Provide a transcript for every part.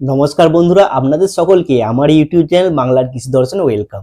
নমস্কার বন্ধুরা, আপনাদের সকলকে আমার ইউটিউব চ্যানেল বাংলার কৃষি দর্শনে ওয়েলকাম।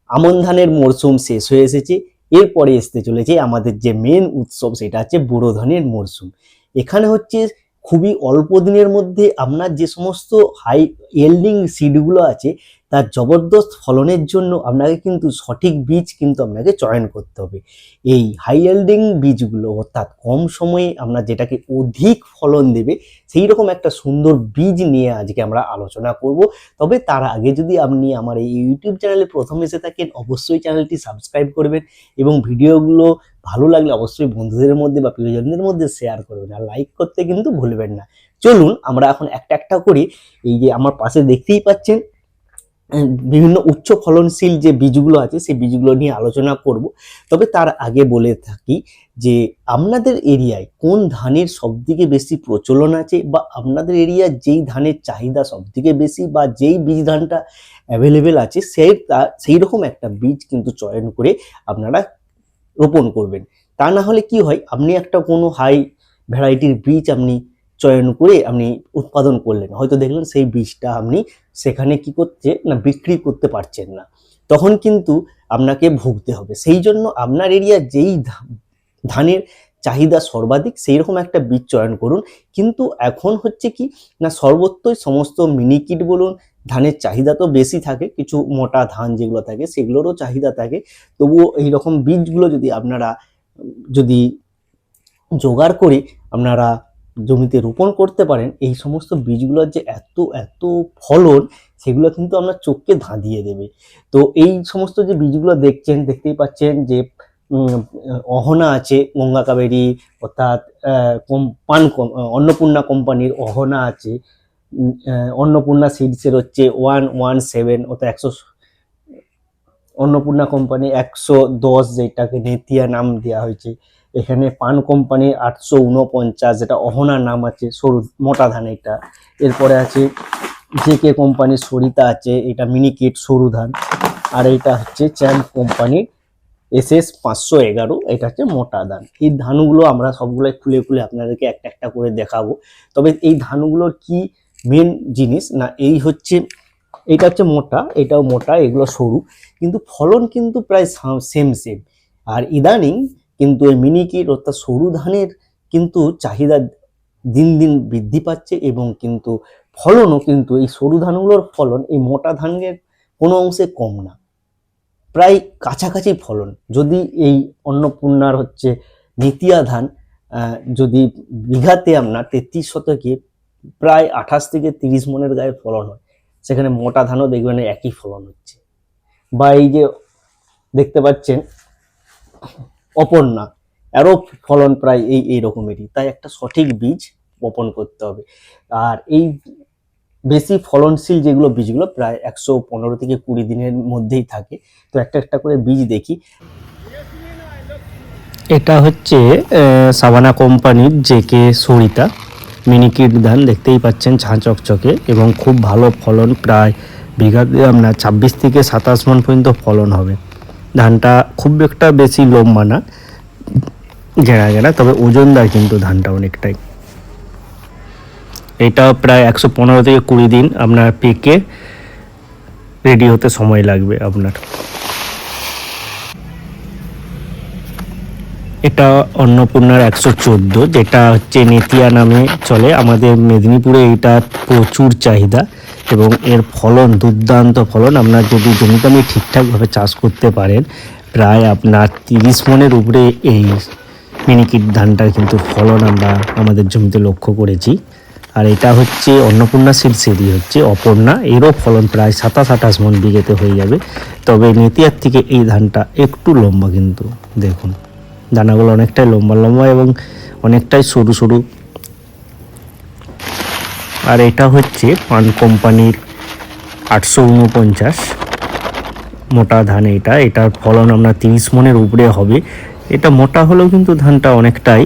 আমন ধানের মরশুম শেষ হয়ে এসেছে। এরপরে আসতে চলেছে আমাদের যে মেন উৎসব, সেটা হচ্ছে বোরো ধানের মরশুম। এখানে হচ্ছে খুবই অল্প দিনের মধ্যে আপনার যে সমস্ত হাই ইয়েল্ডিং সিডগুলো আছে তার জবরদস্ত ফলনের জন্য আপনাকে কিন্তু সঠিক বীজ কিন্তু আপনাকে চয়ন করতে হবে। এই হাই ইয়েল্ডিং বীজগুলো অর্থাৎ কম সময়ে আপনার যেটাকে অধিক ফলন দেবে সেই রকম একটা সুন্দর বীজ নিয়ে আজকে আমরা আলোচনা করব। তবে তার আগে যদি আপনি আমার এই ইউটিউব চ্যানেলে প্রথম এসে থাকেন, অবশ্যই চ্যানেলটি সাবস্ক্রাইব করবেন এবং ভিডিওগুলো ভালো লাগলে অবশ্যই বন্ধুদের মধ্যে বা প্রিয়জনদের মধ্যে শেয়ার করবেন, আর লাইক করতে কিন্তু ভুলবেন না। চলুন আমরা এখন একটা একটা করে এই যে আমার পাশে দেখতেই পাচ্ছেন বিভিন্ন উচ্চ ফলনশীল যে বীজগুলো আছে সেই বীজগুলো নিয়ে আলোচনা করব। তবে তার আগে বলে থাকি যে আপনাদের এরিয়ায় কোন ধানের সবথেকে বেশি প্রচলন আছে, বা আপনাদের এরিয়ায় যেই ধানের চাহিদা সবথেকে বেশি বা যেই বীজ ধানটা অ্যাভেলেবেল আছে সেই রকম একটা বীজ কিন্তু চয়ন করে আপনারা রোপণ করবেন। তা না হলে কি হয়, আপনি একটা কোনো হাই ভ্যারাইটির বীজ আপনি চয়ন করে আপনি উৎপাদন করলেন, হয়তো দেখলেন সেই বীজটা আপনি সেখানে কি করছে না বিক্রি করতে পারছেন না, তখন কিন্তু আপনাকে ভুগতে হবে। সেই জন্য আপনার এরিয়া যেই ধানের চাহিদা সর্বাধিক সেই রকম একটা বীজ চয়ন করুন। কিন্তু এখন হচ্ছে কি না, সর্বত্রই সমস্ত মিনিকিট বলুন, ধানের চাহিদা তো বেশি থাকে, কিছু মোটা ধান যেগুলো থাকে সেগুলোরও চাহিদা থাকে। তবুও এইরকম বীজগুলো যদি আপনারা যদি জোগাড় করে আপনারা জমিতে রোপণ করতে পারেন, এই সমস্ত বীজগুলোর যে এত এত ফলন সেগুলো কিন্তু আপনার চোখকে ধাঁধিয়ে দেবে। তো এই সমস্ত যে বীজগুলো দেখতেই পাচ্ছেন যে অহনা আছে, গঙ্গা কাবেরী অর্থাৎ অন্নপূর্ণা কোম্পানির অহনা আছে, অন্নপূর্ণা সিডসের হচ্ছে 117 অর্থাৎ 100, অন্নপূর্ণা কোম্পানি 110 যেটাকে নেতিয়া নাম দেওয়া হয়েছে। এখানে পান কোম্পানির 849 যেটা অহনার নাম আছে, সরু মোটা ধান এটা। এরপরে আছে জেকে কোম্পানির সরিতা আছে, এটা মিনিকিট সরু ধান। আর এইটা হচ্ছে চ্যাম্প কোম্পানির SS 511, এটা হচ্ছে মোটা ধান। এই ধানগুলো আমরা সবগুলোই খুলে খুলে আপনাদেরকে একটা একটা করে দেখাবো। তবে এই ধানগুলোর কি মেন জিনিস না, এই হচ্ছে এটা হচ্ছে মোটা, এটাও মোটা, এগুলো সরু, কিন্তু ফলন কিন্তু প্রায় সেম সেম। আর ইদানিং কিন্তু এই মিনিকিট অর্থাৎ সরু ধানের কিন্তু চাহিদা দিন দিন বৃদ্ধি পাচ্ছে, এবং কিন্তু ফলনও কিন্তু এই সরু ধানগুলোর ফলন এই মোটা ধানের কোনো অংশে কম না, প্রায় কাছাকাছি ফলন। যদি এই অন্নপূর্ণার হচ্ছে নেতিয়া ধান যদি বিঘাতে আপনার 33 শতকে প্রায় 28 থেকে 30 মনের গায়ে ফলন হয়, সেখানে মোটা ধানও দেখবেন একই ফলন হচ্ছে। বা এই যে দেখতে পাচ্ছেন অপর্ণা, এরও ফলন প্রায় এই রকমেরই। তাই একটা সঠিক বীজ বপন করতে হবে। আর এই বেশি ফলনশীল যেগুলো বীজগুলো প্রায় 115 থেকে 20 দিনের মধ্যেই থাকে। তো একটা একটা করে বীজ দেখি। এটা হচ্ছে সাভানা কোম্পানির জেকে সরিতা মিনিকিট ধান, দেখতেই পাচ্ছেন ঝাঁ চকচকে এবং খুব ভালো ফলন, প্রায় বিঘাতে আপনার 26 থেকে 27 মণ পর্যন্ত ফলন হবে। ধানটা খুব একটা বেশি লম্বা না, ঘেরা ঘেরা, তবে ওজনদার কিন্তু ধানটা অনেকটাই। এটা প্রায় 115 থেকে 20 দিন আপনার পেকে রেডি হতে সময় লাগবে আপনার। এটা অন্নপূর্ণার 114, যেটা হচ্ছে নেতিয়া নামে চলে। আমাদের মেদিনীপুরে এইটা প্রচুর চাহিদা এবং এর ফলন দুর্দান্ত ফলন। আপনার যদি জমিতে আপনি ঠিকঠাকভাবে চাষ করতে পারেন, প্রায় আপনার 30 মণের উপরে এই মিনিকিট ধানটার কিন্তু ফলন আমরা আমাদের জমিতে লক্ষ্য করেছি। আর এটা হচ্ছে অন্নপূর্ণা সিডসেরই হচ্ছে অপর্ণা, এরও ফলন প্রায় 27-28 মণ বিঘেতে হয়ে যাবে। তবে নেতিয়ার থেকে এই ধানটা একটু লম্বা, কিন্তু দেখুন দানাগুলো অনেকটাই লম্বা লম্বা এবং অনেকটাই সরু সরু। আর এটা হচ্ছে পান কোম্পানির 849 মোটা ধান। এটার ফলন আপনার 30 মণের উপরে হবে। এটা মোটা হলেও কিন্তু ধানটা অনেকটাই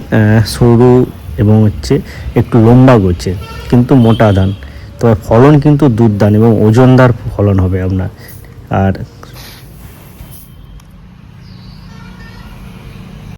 সরু এবং হচ্ছে একটু লম্বা গোছে, কিন্তু মোটা ধান। তবে ফলন কিন্তু দুধ ধান এবং ওজনদার ফলন হবে আপনার। আর